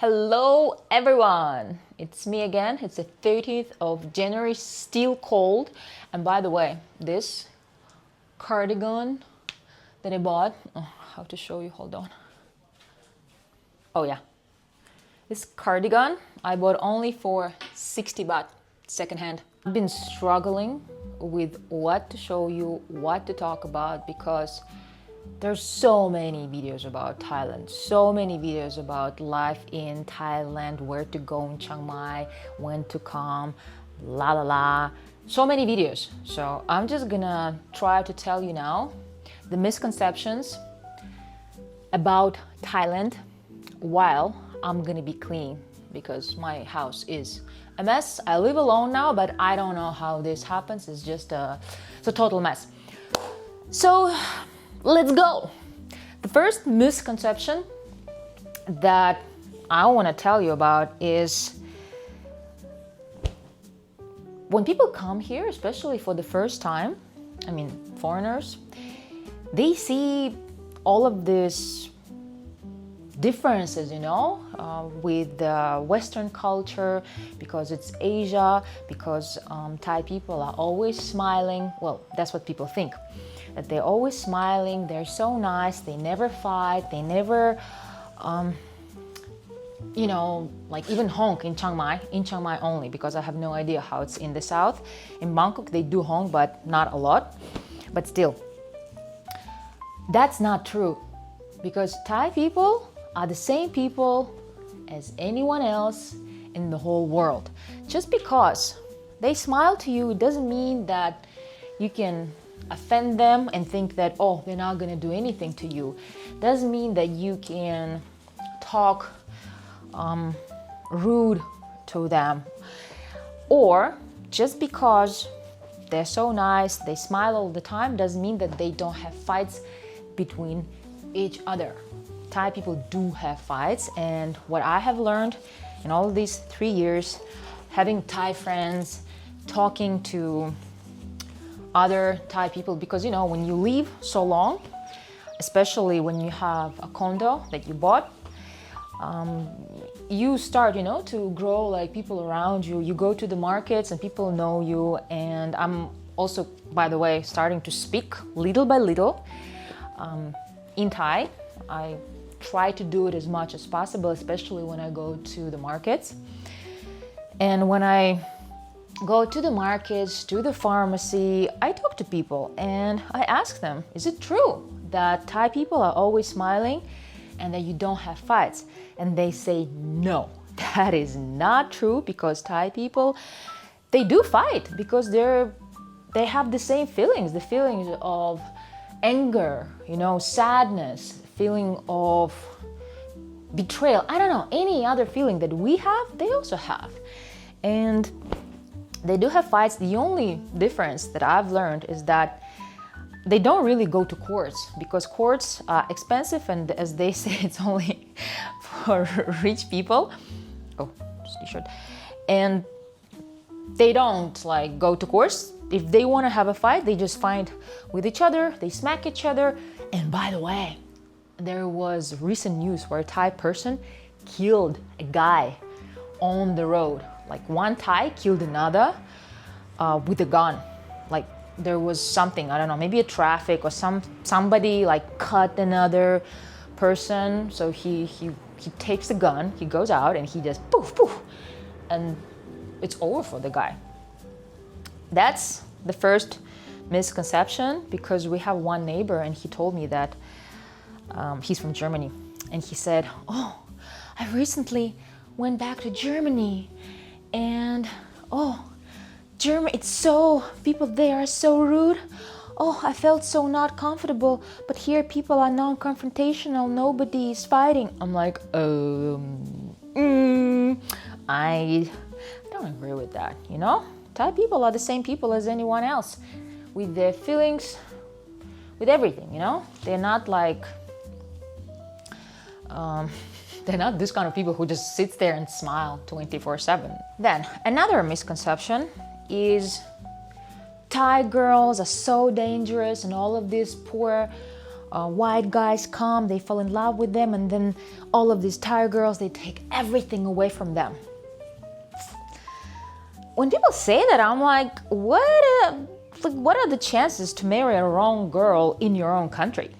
Hello everyone, it's me again. It's the 30th of January, still cold. And by the way, this cardigan that I bought, how to show you, hold on. Oh yeah, this cardigan I bought only for 60 baht, secondhand. I've been struggling with what to show you, what to talk about, because there's so many videos about Thailand, so many videos about life in Thailand, where to go in Chiang Mai, when to come, la la la, so many videos. So I'm just gonna try to tell you now the misconceptions about Thailand while I'm gonna be cleaning, because my house is a mess. I live alone now, but I don't know how this happens. It's a total mess. So let's go. The first misconception that I want to tell you about is when people come here, especially for the first time, foreigners, they see all of these differences, with the Western culture, because it's Asia, because Thai people are always smiling. Well, that's what people think, that they're always smiling, they're so nice, they never fight, they never, like even honk in Chiang Mai only, because I have no idea how it's in the south. In Bangkok, they do honk, but not a lot. But still, that's not true, because Thai people are the same people as anyone else in the whole world. Just because they smile to you, it doesn't mean that you can offend them and think that, oh, they're not gonna do anything to you. Doesn't mean that you can talk rude to them. Or just because they're so nice, they smile all the time, doesn't mean that they don't have fights between each other. Thai people do have fights, and what I have learned in all of these 3 years, having Thai friends, talking to other Thai people, because when you live so long, especially when you have a condo that you bought, you start to grow like people around you. You go to the markets and people know you. And I'm also, by the way, starting to speak little by little in Thai. I try to do it as much as possible, especially when I go to the markets. And when I go to the markets, to the pharmacy, I talk to people and I ask them, is it true that Thai people are always smiling and that you don't have fights? And they say, no, that is not true, because Thai people, they do fight, because they have the same feelings, the feelings of anger, sadness, feeling of betrayal. I don't know, any other feeling that we have, they also have. And they do have fights. The only difference that I've learned is that they don't really go to courts, because courts are expensive, and as they say, it's only for rich people. Oh, just t-shirt. And they don't go to courts. If they want to have a fight, they just fight with each other, they smack each other. And by the way, there was recent news where a Thai person killed a guy on the road. Like one Thai killed another with a gun. Like there was something, I don't know, maybe a traffic or somebody cut another person. So he takes the gun, he goes out and he just poof, poof. And it's over for the guy. That's the first misconception, because we have one neighbor and he told me that he's from Germany, and he said, oh, I recently went back to Germany, and Germany, people there are so rude. Oh, I felt so not comfortable, but here people are non-confrontational, nobody is fighting. I'm like, I don't agree with that, Thai people are the same people as anyone else, with their feelings, with everything, They're not they're not this kind of people who just sits there and smile 24/7. Then another misconception is Thai girls are so dangerous, and all of these poor white guys come, they fall in love with them, and then all of these Thai girls, they take everything away from them. When people say that, I'm like, what are the chances to marry a wrong girl in your own country?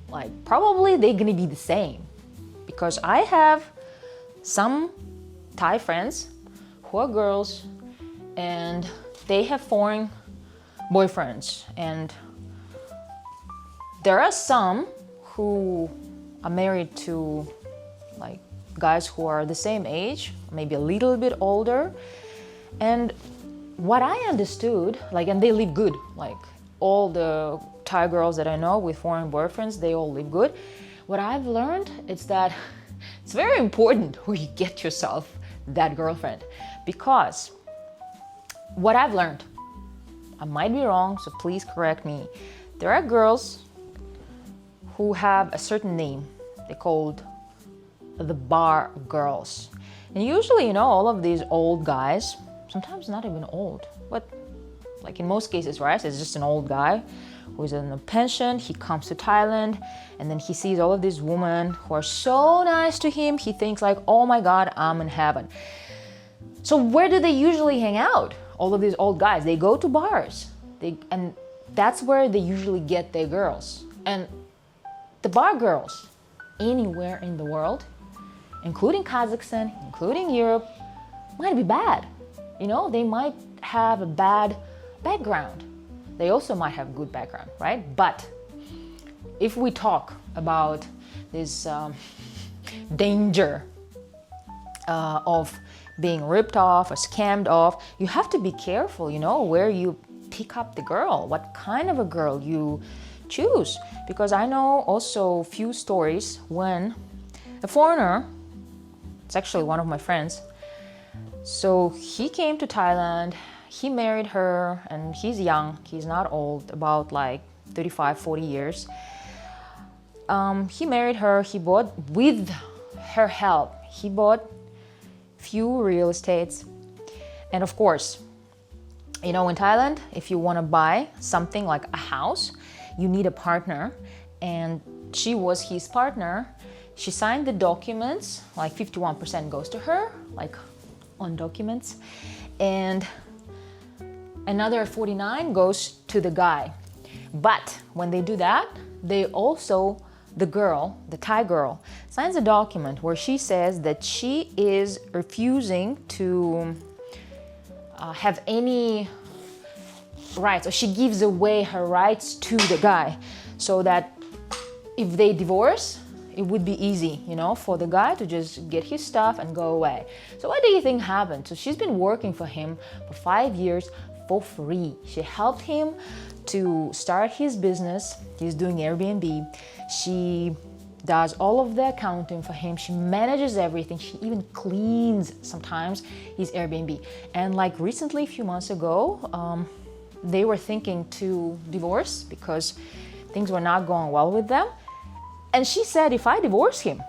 Like, probably they're gonna be the same. Because I have some Thai friends who are girls and they have foreign boyfriends, and there are some who are married to like guys who are the same age, maybe a little bit older. And what I understood, like, and they live good, like all the Thai girls that I know with foreign boyfriends, they all live good. What I've learned is that it's very important where you get yourself that girlfriend, because what I've learned, I might be wrong, so please correct me. There are girls who have a certain name. They're called the bar girls. And usually, all of these old guys, sometimes not even old, but like in most cases, right? It's just an old guy who's in a pension. He comes to Thailand and then he sees all of these women who are so nice to him. He thinks like, oh my God, I'm in heaven. So where do they usually hang out? All of these old guys, they go to bars. And that's where they usually get their girls. And the bar girls, anywhere in the world, including Kazakhstan, including Europe, might be bad. They might have a bad background. They also might have good background, right? But if we talk about this danger of being ripped off or scammed off, you have to be careful, where you pick up the girl, what kind of a girl you choose. Because I know also few stories when a foreigner, it's actually one of my friends, so he came to Thailand, he married her, and he's young, he's not old, about like 35, 40 years. He married her, he bought, with her help, he bought few real estates. And of course, in Thailand, if you want to buy something like a house, you need a partner, and she was his partner. She signed the documents, like 51% goes to her, like on documents, and another 49 goes to the guy. But when they do that, they also, the girl, the Thai girl, signs a document where she says that she is refusing to have any rights, or she gives away her rights to the guy, so that if they divorce, it would be easy, for the guy to just get his stuff and go away. So what do you think happened? So she's been working for him for 5 years for free. She helped him to start his business. He's doing Airbnb. She does all of the accounting for him. She manages everything. She even cleans sometimes his Airbnb. And like recently, a few months ago, they were thinking to divorce because things were not going well with them. And she said, if I divorce him,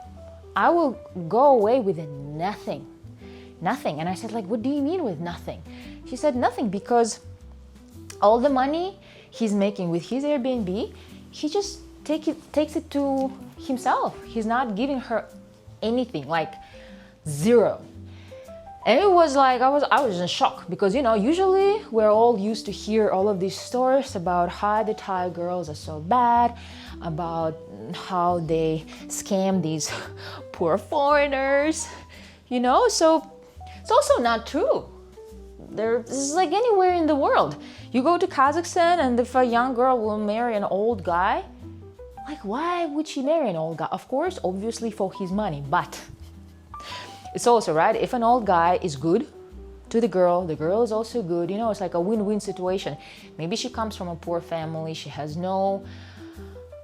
I will go away with nothing. Nothing. And I said, like, what do you mean with nothing? She said, nothing, because all the money he's making with his Airbnb, he just takes it to himself. He's not giving her anything, like zero. And it was like, I was in shock, because, usually we're all used to hear all of these stories about how the Thai girls are so bad, about how they scam these poor foreigners, so it's also not true. This is like anywhere in the world. You go to Kazakhstan, and if a young girl will marry an old guy, like, why would she marry an old guy? Of course, obviously for his money, but it's also, right, if an old guy is good to the girl is also good, it's like a win-win situation. Maybe she comes from a poor family, she has no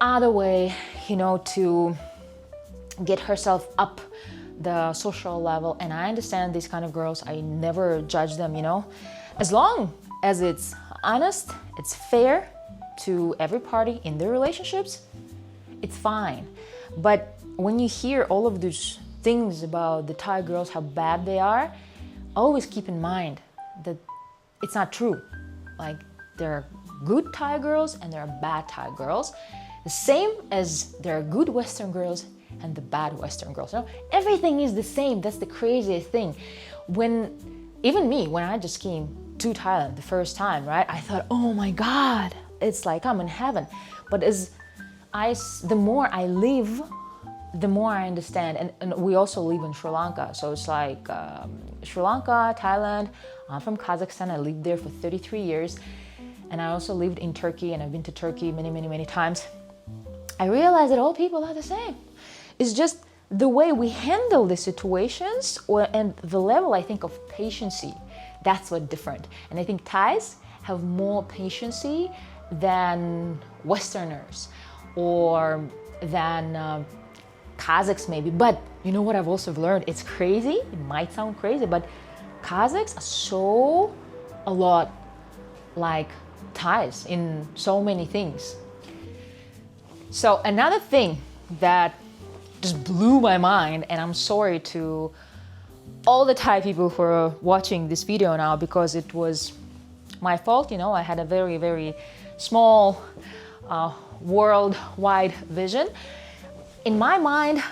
other way, to get herself up the social level. And I understand these kind of girls, I never judge them, as long as it's honest, it's fair to every party in their relationships, it's fine. But when you hear all of these things about the Thai girls, how bad they are, always keep in mind that it's not true. Like, there are good Thai girls and there are bad Thai girls. The same as there are good Western girls and the bad Western girls. You know, everything is the same. That's the craziest thing. Even me, when I just came to Thailand the first time, right? I thought, oh my God, it's like I'm in heaven. But the more I live, the more I understand. And we also live in Sri Lanka. So it's like Sri Lanka, Thailand. I'm from Kazakhstan. I lived there for 33 years. And I also lived in Turkey, and I've been to Turkey many, many, many times. I realized that all people are the same. It's just the way we handle the situations and the level, I think, of patience. That's what's different. And I think Thais have more patience than Westerners or than Kazakhs maybe. But you know what I've also learned? It's crazy. It might sound crazy, but Kazakhs are a lot like Thais in so many things. So another thing that just blew my mind, and I'm sorry to all the Thai people for watching this video now, because it was my fault. You know, I had a very, very small worldwide vision. In my mind,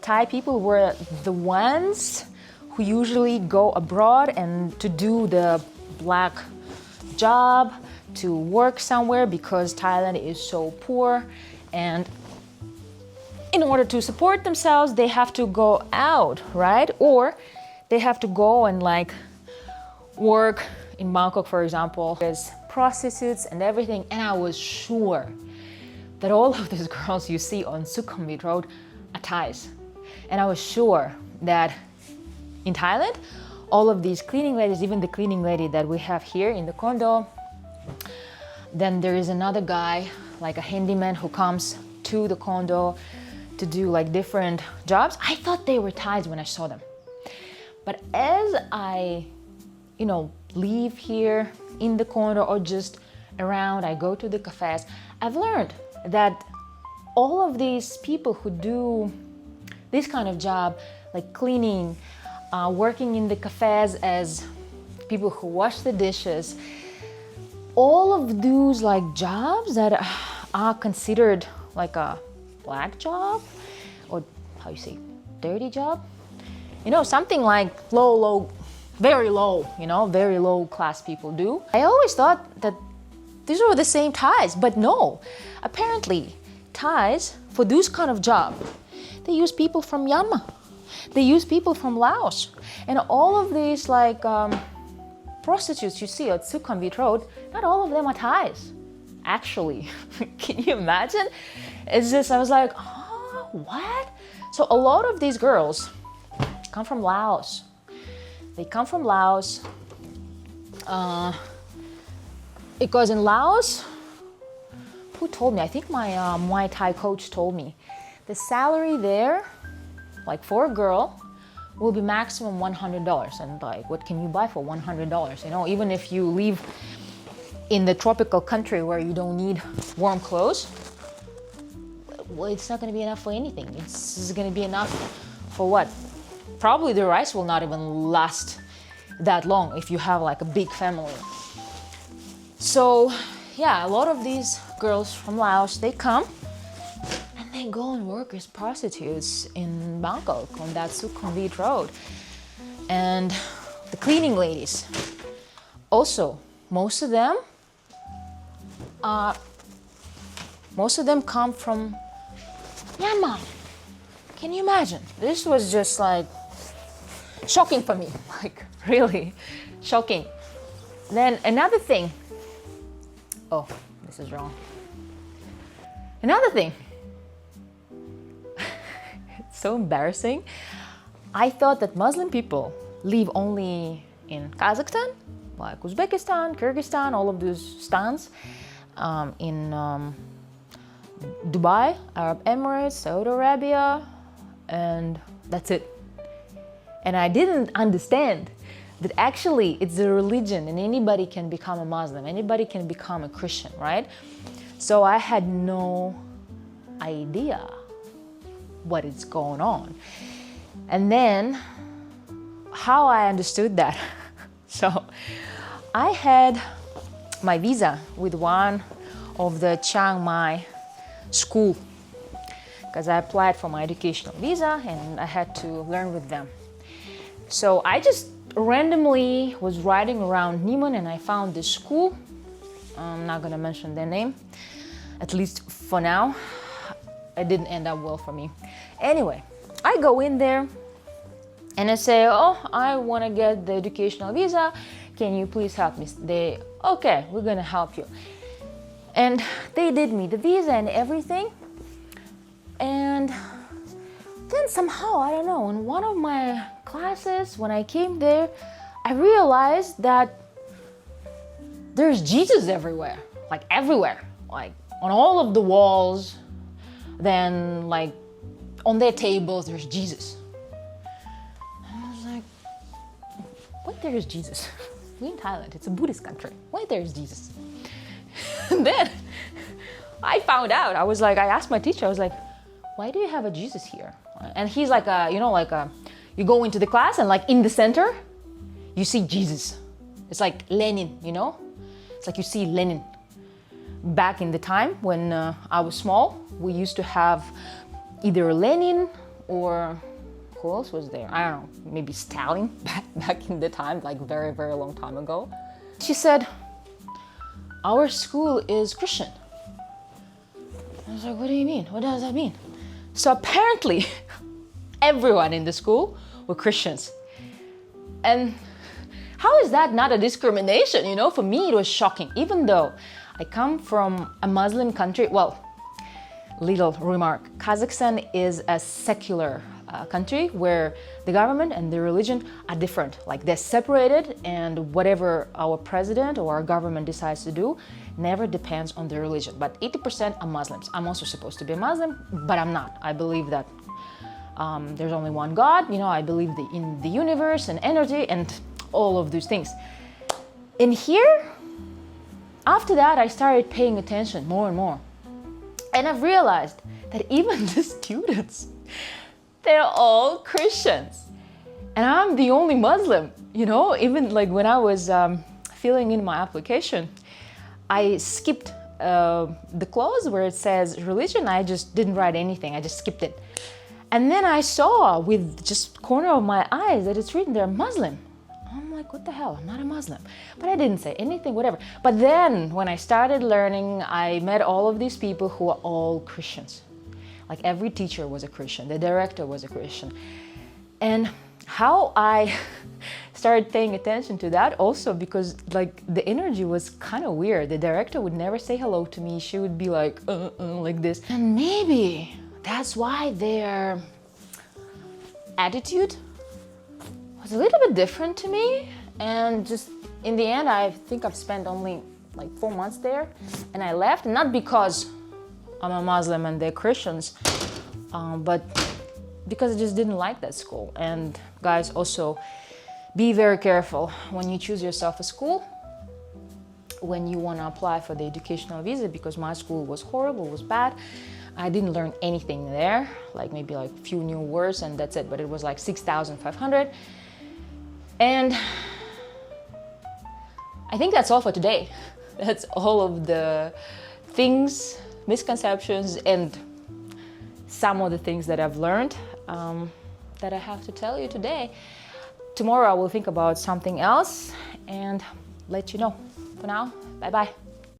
Thai people were the ones who usually go abroad and to do the black job, to work somewhere, because Thailand is so poor, and in order to support themselves, they have to go out, right? Or they have to go and like work in Bangkok, for example, as prostitutes and everything. And I was sure that all of these girls you see on Sukhumvit Road are Thais. And I was sure that in Thailand, all of these cleaning ladies, even the cleaning lady that we have here in the condo, then there is another guy, like a handyman, who comes to the condo to do like different jobs. I thought they were Thais when I saw them. But as I, leave here in the condo or just around, I go to the cafes, I've learned that all of these people who do this kind of job, like cleaning, working in the cafes as people who wash the dishes, all of those like jobs that are considered like a black job, or how you say, dirty job, something like very low class people do. I always thought that these were the same Thais, but no, apparently Thais, for those kind of job, they use people from Myanmar, they use people from Laos, and all of these like prostitutes you see at Sukhumvit Road, not all of them are Thais, actually. Can you imagine? It's just, I was like, oh, what? So a lot of these girls come from Laos. They come from Laos because in Laos, who told me? I think my Muay Thai coach told me, the salary there, like for a girl, will be maximum $100. And like, what can you buy for $100? Even if you live in the tropical country where you don't need warm clothes, well, it's not going to be enough for anything. It's going to be enough for what? Probably the rice will not even last that long if you have like a big family. So yeah, a lot of these girls from Laos, they come and they go and work as prostitutes in Bangkok on that Sukhumvit Road. And the cleaning ladies, also, most of them come from Myanmar. Can you imagine? This was just like shocking for me, like really shocking. Then another thing, oh, this is wrong. Another thing, it's so embarrassing. I thought that Muslim people live only in Kazakhstan, like Uzbekistan, Kyrgyzstan, all of those stans, in Dubai, Arab Emirates, Saudi Arabia, and that's it. And I didn't understand that actually it's a religion and anybody can become a Muslim, anybody can become a Christian, right? So I had no idea what is going on. And then how I understood that. So I had my visa with one of the Chiang Mai school, because I applied for my educational visa and I had to learn with them. So I just randomly was riding around Neiman and I found this school. I'm not gonna mention their name, at least for now. It didn't end up well for me. Anyway, I go in there and I say, oh, I wanna get the educational visa. Can you please help me? They, okay, we're gonna help you. And they did me the visa and everything. And then somehow, I don't know, in one of my classes, when I came there, I realized that there's Jesus everywhere, like on all of the walls, then like on their tables, there's Jesus. And I was like, what, there is Jesus? We're in Thailand, it's a Buddhist country. Why there is Jesus? And then I found out, I asked my teacher, I was like, why do you have a Jesus here? And he's like, you go into the class and like in the center, you see Jesus. It's like Lenin, you know? It's like you see Lenin. Back in the time when I was small, we used to have either Lenin or who else was there? I don't know, maybe Stalin back in the time, like very, very long time ago. She said, our school is Christian. I was like, what do you mean? What does that mean? So apparently, everyone in the school were Christians. And how is that not a discrimination? You know, for me, it was shocking. Even though I come from a Muslim country, well, little remark, Kazakhstan is a secular country where the government and the religion are different. Like they're separated, and whatever our president or our government decides to do never depends on the religion. But 80% are Muslims. I'm also supposed to be a Muslim, but I'm not. I believe that there's only one God. You know, I believe in the universe and energy and all of those things. And here, after that, I started paying attention more and more. And I've realized that even the students, they're all Christians. And I'm the only Muslim, you know? Even like when I was filling in my application, I skipped the clause where it says religion. I just didn't write anything. I just skipped it. And then I saw with just corner of my eyes that it's written there Muslim. I'm like, what the hell? I'm not a Muslim. But I didn't say anything, whatever. But then when I started learning, I met all of these people who are all Christians. Like every teacher was a Christian. The director was a Christian. And how I started paying attention to that also because like the energy was kind of weird. The director would never say hello to me. She would be like this. And maybe that's why their attitude was a little bit different to me. And just in the end, I think I've spent only like 4 months there and I left, not because I'm a Muslim and they're Christians, but because I just didn't like that school. And guys, also be very careful when you choose yourself a school, when you want to apply for the educational visa, because my school was horrible, was bad. I didn't learn anything there, like maybe like a few new words and that's it, but it was like 6,500. And I think that's all for today. That's all of the things, misconceptions, and some of the things that I've learned that I have to tell you today. Tomorrow I will think about something else and let you know. For now, bye-bye.